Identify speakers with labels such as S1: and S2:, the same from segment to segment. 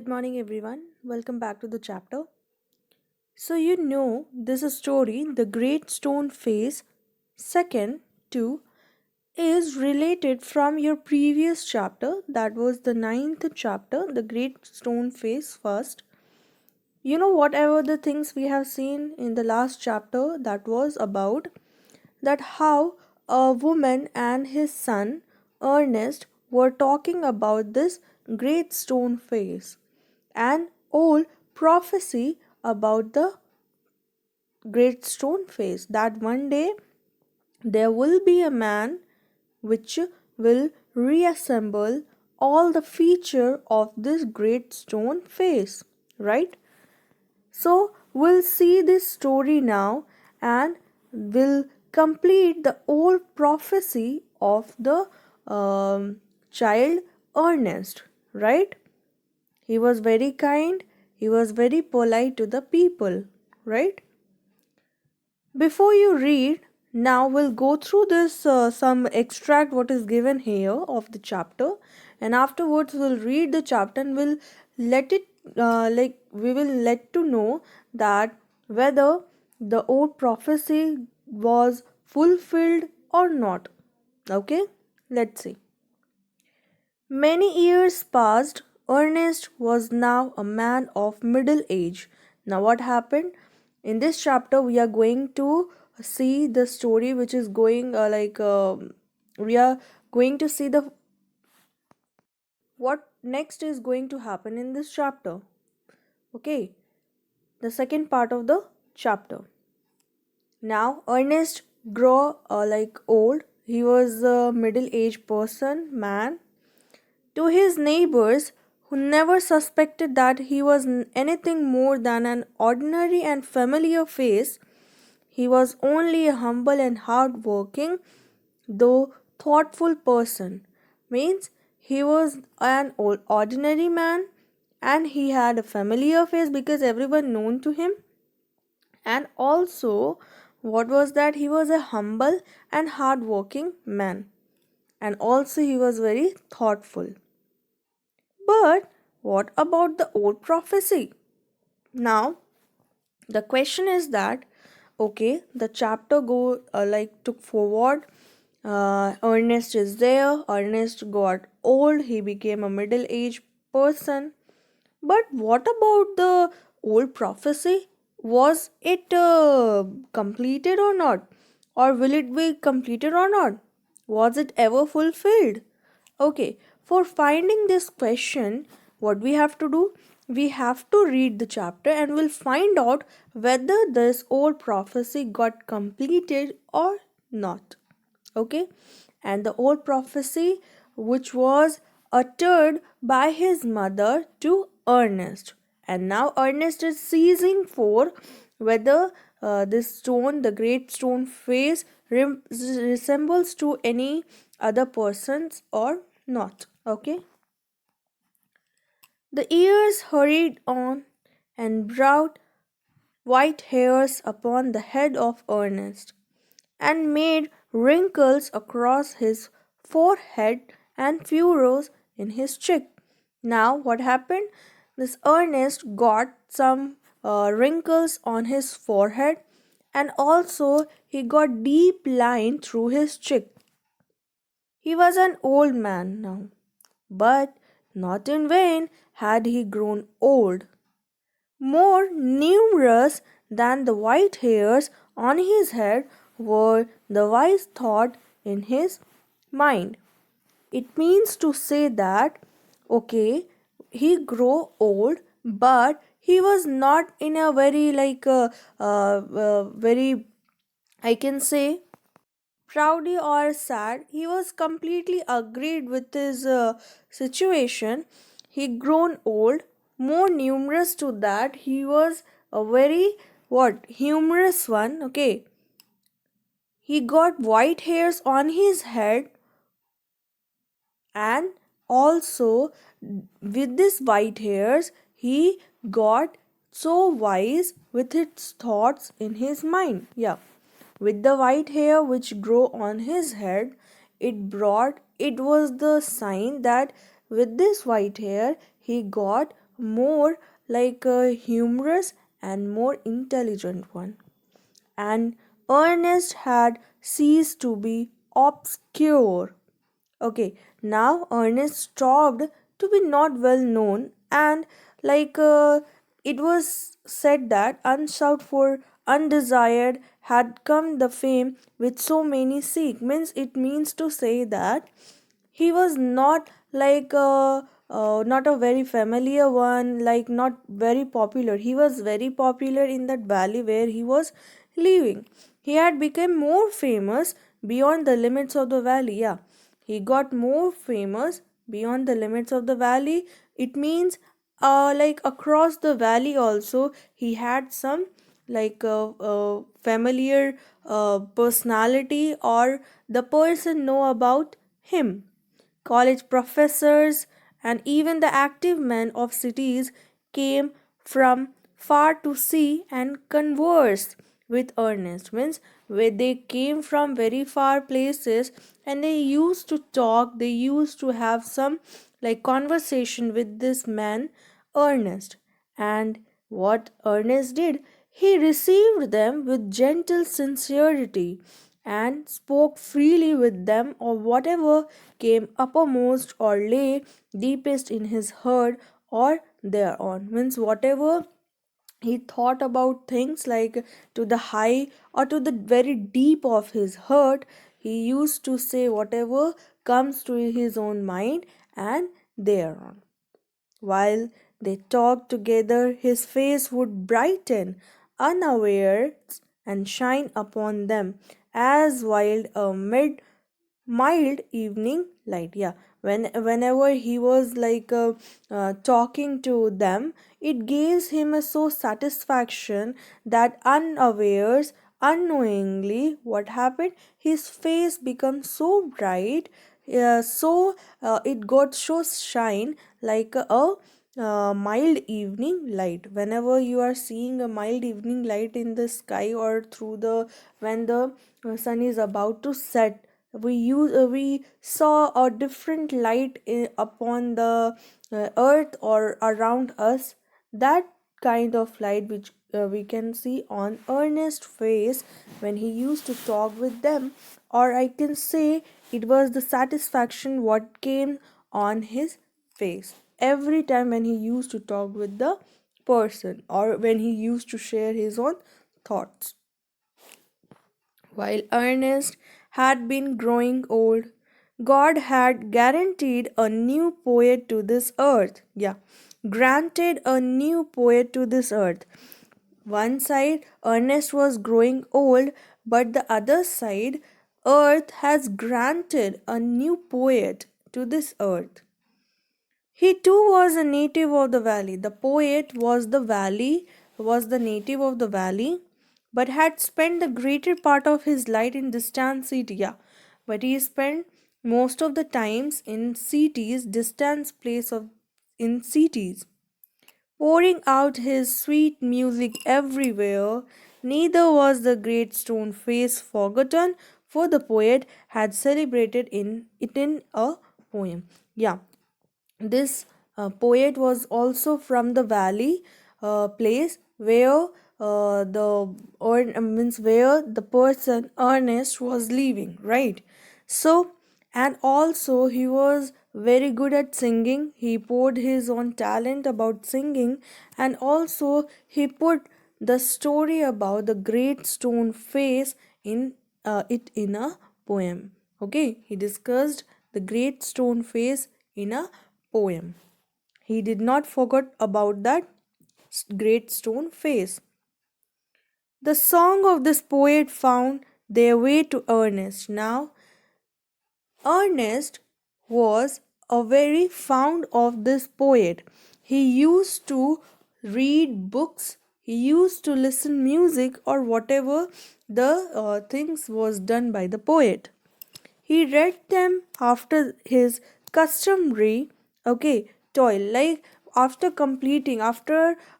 S1: Good morning, everyone. Welcome back to the chapter. This story, The Great Stone Face, second to, is related from your previous chapter, that was the ninth chapter, The Great Stone Face first. Whatever the things we have seen in the last chapter, that was about that how a woman and his son, Ernest, were talking about this great stone face, an old prophecy about the great stone face, that one day there will be a man which will reassemble all the feature of this great stone face, right? So we'll see this story now and will complete the old prophecy of the child Ernest, right? He was very kind, he was very polite to the people, right? Before you read, now we'll go through this some extract what is given here of the chapter, and afterwards we'll read the chapter and we'll let it we will let to know that whether the old prophecy was fulfilled or not. Okay, let's see. Many years passed. Ernest was now a man of middle age. Now, what happened? In this chapter, we are going to see the story which is going we are going to see the what next is going to happen in this chapter. Okay, the second part of the chapter. Now, Ernest grew old. He was a middle aged man. To his neighbors, who never suspected that he was anything more than an ordinary and familiar face, he was only a humble and hard-working, though thoughtful person. Means he was an ordinary man and he had a familiar face because everyone known to him. And also, what was that? He was a humble and hard-working man. And also, he was very thoughtful. But what about the old prophecy? Now, the question is that okay, the chapter took forward. Ernest is there. Ernest got old. He became a middle-aged person. But what about the old prophecy? Was it completed or not? Or will it be completed or not? Was it ever fulfilled? Okay, for finding this question, what we have to do? We have to read the chapter and we'll find out whether this old prophecy got completed or not. Okay, and the old prophecy which was uttered by his mother to Ernest, and now Ernest is seizing for whether this stone, the great stone face, resembles to any other persons or not. Okay, the years hurried on and brought white hairs upon the head of Ernest and made wrinkles across his forehead and furrows in his cheek. Now, what happened? This Ernest got some wrinkles on his forehead, and also he got deep line through his cheek. He was an old man now, but not in vain had he grown old. More numerous than the white hairs on his head were the wise thought in his mind. It means to say that, okay, he grew old, but he was not in a very very, I can say, proudy or sad. He was completely agreed with his situation. He grown old. More numerous to that, he was a very humorous one. Okay, he got white hairs on his head, and also with this white hairs he got so wise with his thoughts in his mind. Yeah, with the white hair which grew on his head, it was the sign that with this white hair he got more like a humorous and more intelligent one. And Ernest had ceased to be obscure. Okay, now Ernest stopped to be not well known, and like it was said that unsought for undesired had come the fame with so many seek. Means it means to say that he was not like not a very familiar one, like not very popular. He was very popular in that valley where he was living. He had become more famous beyond the limits of the valley. Yeah, he got more famous beyond the limits of the valley. It means like across the valley also he had some like familiar personality, or the person know about him. College professors and even the active men of cities came from far to see and converse with Ernest. Means where they came from very far places, and they used to talk, they used to have some like conversation with this man Ernest. And what Ernest did, he received them with gentle sincerity and spoke freely with them of whatever came uppermost or lay deepest in his heart or thereon. Means whatever he thought about things like to the high or to the very deep of his heart, he used to say whatever comes to his own mind and thereon. While they talked together, his face would brighten unawares and shine upon them as wild a mild evening light. Yeah, whenever he was like talking to them, it gives him a so satisfaction that unawares, unknowingly, what happened, his face becomes so bright, so it got so shine like a mild evening light. Whenever you are seeing a mild evening light in the sky, or through the when the sun is about to set, we saw a different light upon the earth or around us. That kind of light which we can see on Ernest's face when he used to talk with them, or I can say it was the satisfaction what came on his face every time when he used to talk with the person, or when he used to share his own thoughts. While Ernest had been growing old, God had guaranteed a new poet to this earth. Yeah, granted a new poet to this earth. One side, Ernest was growing old, but the other side, earth has granted a new poet to this earth. He too was a native of the valley. The poet was the native of the valley, but had spent the greater part of his life in distant city. Yeah, but he spent most of the times in cities, distant place of in cities, pouring out his sweet music everywhere. Neither was the great stone face forgotten, for the poet had celebrated in it in a poem. Yeah, this poet was also from the valley place where means where the person Ernest was living, right? So, and also he was very good at singing. He poured his own talent about singing, and also he put the story about the great stone face in it in a poem. Okay, he discussed the great stone face in a poem. He did not forget about that great stone face. The song of this poet found their way to Ernest. Now, Ernest was a very fond of this poet. He used to read books, he used to listen music, or whatever the things was done by the poet. He read them after his customary toil, like after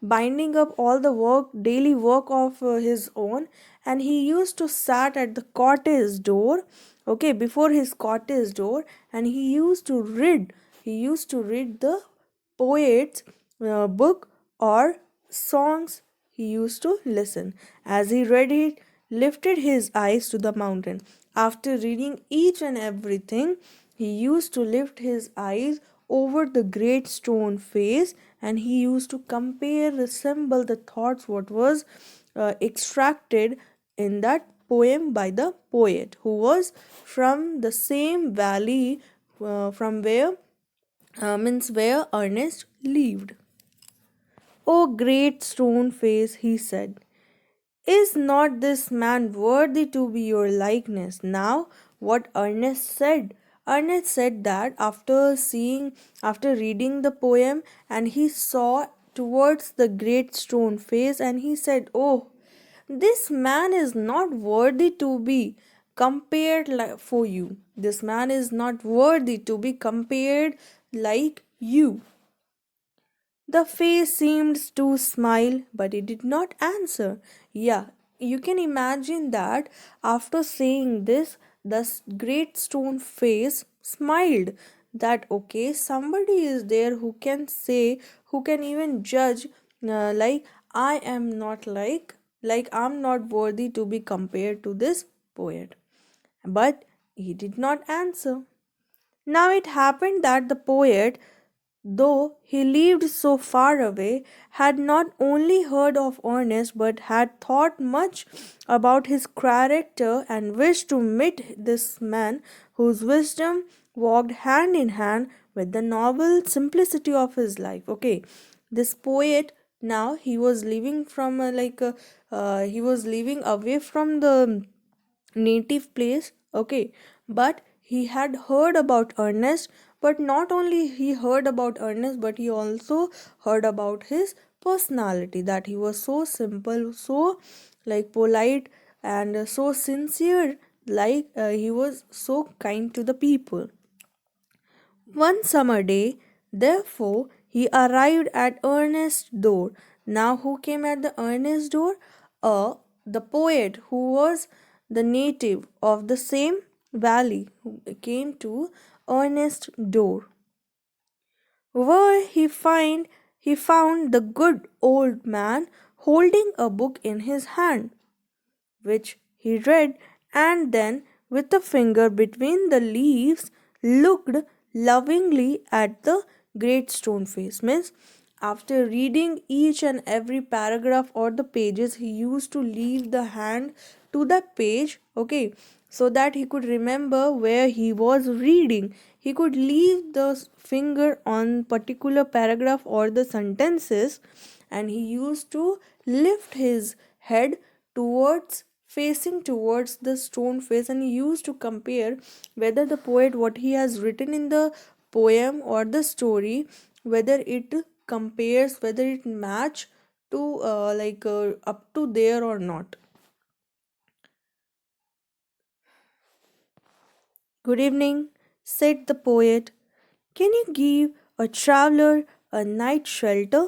S1: binding up all the work, daily work of his own, and he used to sat at the cottage door, before his cottage door, and he used to read the poets book or songs he used to listen. As he read it, lifted his eyes to the mountain. After reading each and everything, he used to lift his eyes over the great stone face, and he used to compare, resemble the thoughts what was extracted in that poem by the poet, who was from the same valley from where means where Ernest lived. "O great stone face," he said, "is not this man worthy to be your likeness?" Now, what Ernest said that after reading the poem, and he saw towards the great stone face, and he said, "Oh, this man is not worthy to be compared for you. This man is not worthy to be compared like you." The face seemed to smile, but it did not answer. Yeah, you can imagine that after saying this, the great stone face smiled. That okay, somebody is there who can say, who can even judge, like I am not like I'm not worthy to be compared to this poet. But he did not answer. Now it happened that the poet, though he lived so far away, had not only heard of Ernest but had thought much about his character and wished to meet this man whose wisdom walked hand in hand with the noble simplicity of his life. Okay, this poet, now he was living from he was living away from the native place. Okay, but he had heard about Ernest, but not only he heard about Ernest, but he also heard about his personality, that he was so simple, so like polite, and so sincere, he was so kind to the people. One summer day, therefore, he arrived at Ernest's door. Now, who came at the Ernest's door? The poet, who was the native of the same valley, who came to Ernest's door, where he found the good old man holding a book in his hand, which he read, and then, with a finger between the leaves, looked lovingly at the great stone face. Means, after reading each and every paragraph or the pages, he used to leave the hand to that page, okay, so that he could remember where he was reading. He could leave the finger on particular paragraph or the sentences, and he used to lift his head towards, facing towards the stone face, and he used to compare whether the poet, what he has written in the poem or the story, whether it compares, whether it match to up to there or not. "Good evening," said the poet. "Can you give a traveler a night shelter?"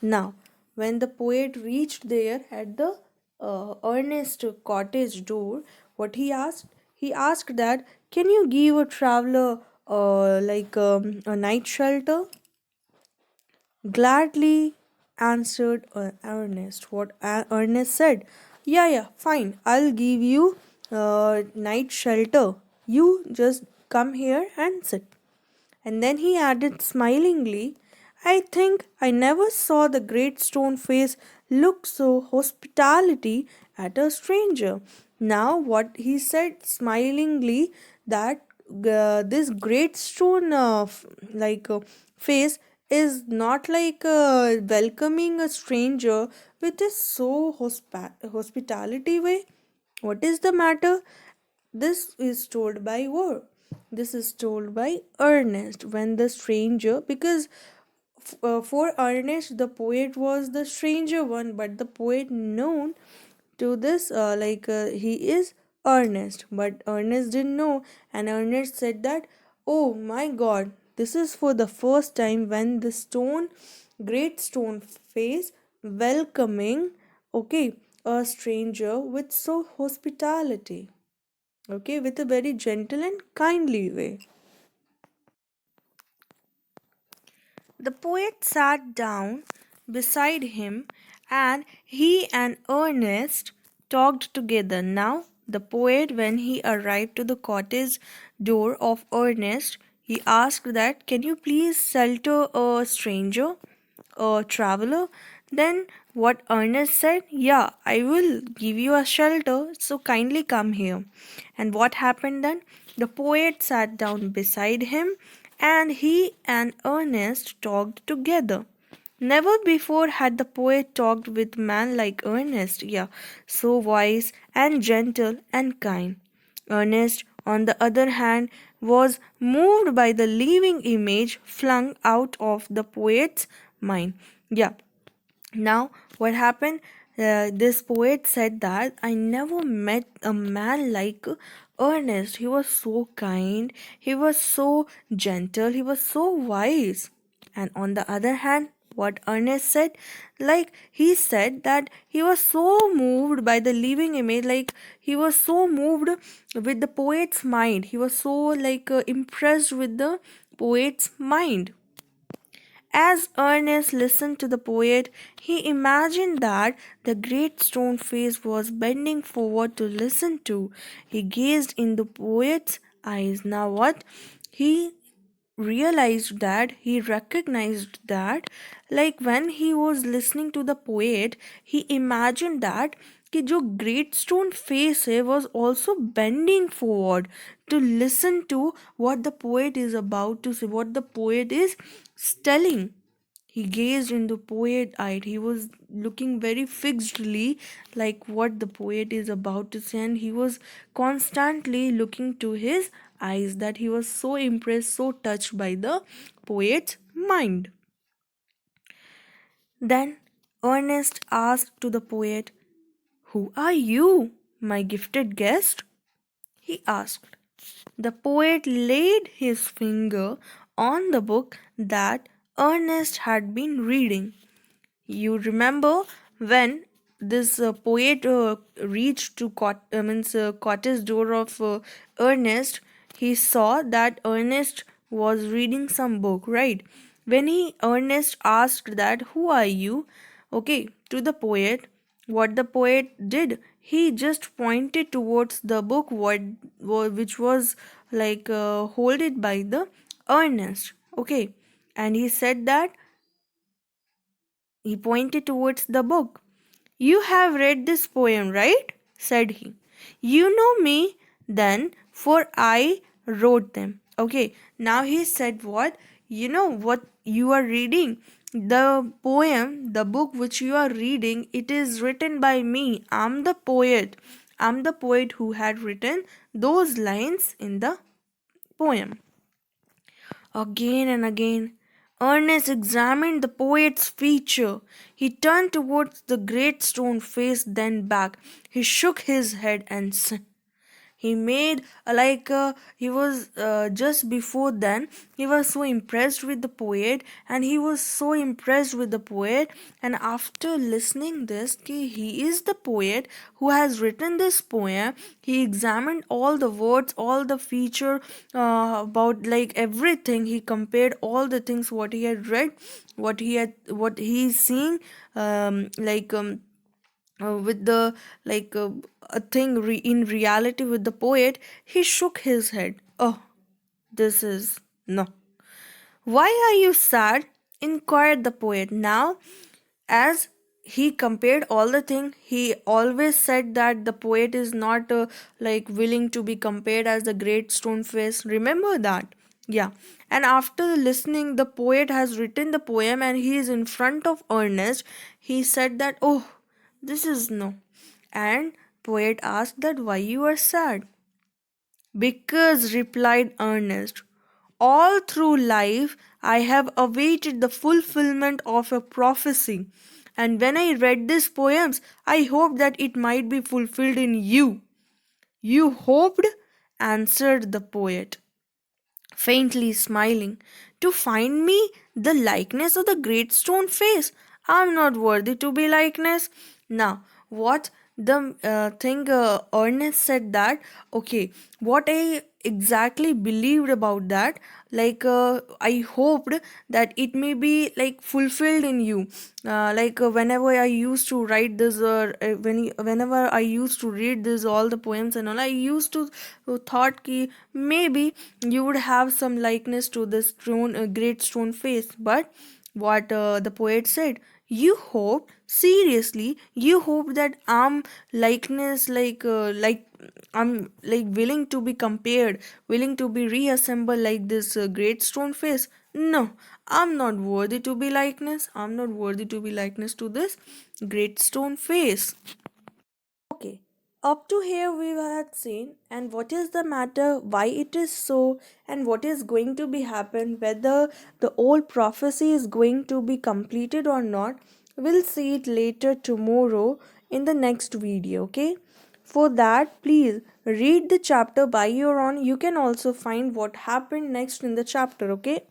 S1: Now, when the poet reached there at the Ernest cottage door, what he asked that, "Can you give a traveler a night shelter?" "Gladly," answered Ernest. What Ernest said, "Yeah, yeah, fine. I'll give you night shelter. You just come here and sit." And then he added smilingly, "I think I never saw the great stone face look so hospitality at a stranger." Now, what he said smilingly, that this great stone face is not welcoming a stranger with a so hospitality way. What is the matter? This is told by who? This is told by Ernest when the stranger, because for Ernest the poet was the stranger one, but the poet known to this he is Ernest, but Ernest didn't know, and Ernest said that, "Oh my God, this is for the first time when the great stone face welcoming, okay, a stranger with so hospitality." Okay, with a very gentle and kindly way. The poet sat down beside him, and he and Ernest talked together. Now, the poet, when he arrived to the cottage door of Ernest, he asked that, "Can you please shelter a stranger, a traveler?" Then what Ernest said, "Yeah, I will give you a shelter, so kindly come here." And what happened then? The poet sat down beside him, and he and Ernest talked together. Never before had the poet talked with man like Ernest, yeah, so wise and gentle and kind. Ernest, on the other hand, was moved by the living image flung out of the poet's mind. Yeah, now, what happened? This poet said that I never met a man like Ernest. He was so kind, he was so gentle, he was so wise. And on the other hand, what Ernest said, like he said that he was so moved by the living image, like he was so moved with the poet's mind, he was so impressed with the poet's mind. As Ernest listened to the poet, he imagined that the great stone face was bending forward to listen to. He gazed in the poet's eyes. Now, what? He realized that he recognized that, like when he was listening to the poet, he imagined that कि जो great stone face है was also bending forward to listen to what the poet is about to say, what the poet is telling. He gazed in the poet eyed. He was looking very fixedly like what the poet is about to say, and he was constantly looking to his eyes, that he was so impressed, so touched by the poet's mind. Then Ernest asked to the poet, "Who are you, my gifted guest?" he asked. The poet laid his finger on the book that Ernest had been reading. You remember when this poet reached to cottage door of Ernest, he saw that Ernest was reading some book, right? When he Ernest asked that, "Who are you?" Okay, to the poet, what the poet did, he just pointed towards the book which was holded by the Ernest. Okay, and he said that he pointed towards the book. "You have read this poem, right?" said he. "You know me, then, for I wrote them." Okay, now he said what? You know what you are reading? The poem, the book which you are reading, it is written by me. I'm the poet. I'm the poet who had written those lines in the poem. Again and again, Ernest examined the poet's feature. He turned towards the great stone face, then back. He shook his head and said, he made he was just before then he was so impressed with the poet, and he was so impressed with the poet, and after listening this he is the poet who has written this poem. He examined all the words, all the feature about like everything. He compared all the things what he had read, what he's seeing, with the a thing in reality with the poet. He shook his head. "Oh, this is no." "Why are you sad?" inquired the poet. Now, as he compared all the thing, he always said that the poet is not willing to be compared as the great stone face. Remember that? Yeah. And after listening, the poet has written the poem and he is in front of Ernest. He said that, "Oh, this is no." And poet asked that, "Why you are sad?" "Because," replied Ernest, "all through life I have awaited the fulfillment of a prophecy. And when I read these poems, I hoped that it might be fulfilled in you." "You hoped?" answered the poet, faintly smiling, "to find me the likeness of the great stone face. I am not worthy to be likeness." Now, what the thing Ernest said that, okay, what I exactly believed about that. I hoped that it may be like fulfilled in you. Whenever I used to write this, whenever I used to read this all the poems and all, I used to thought ki maybe you would have some likeness to this stone, great stone face. But what the poet said, you hope, seriously you hope that I'm likeness, like I'm like willing to be compared, willing to be reassembled like this great stone face. No, I'm not worthy to be likeness. I'm not worthy to be likeness to this great stone face. Okay, up to here we had seen and what is the matter, why it is so, and what is going to be happen, whether the old prophecy is going to be completed or not. We'll see it later tomorrow in the next video, okay? For that, please read the chapter by your own. You can also find what happened next in the chapter, okay?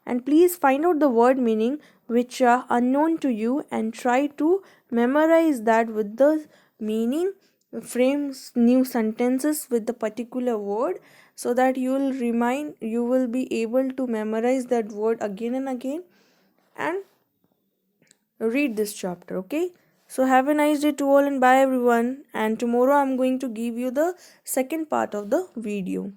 S1: And please find out the word meaning which are unknown to you and try to memorize that with the meaning, frames new sentences with the particular word, so that you will be able to memorize that word again and again and read this chapter, okay? So have a nice day to all and bye everyone, and tomorrow I'm going to give you the second part of the video.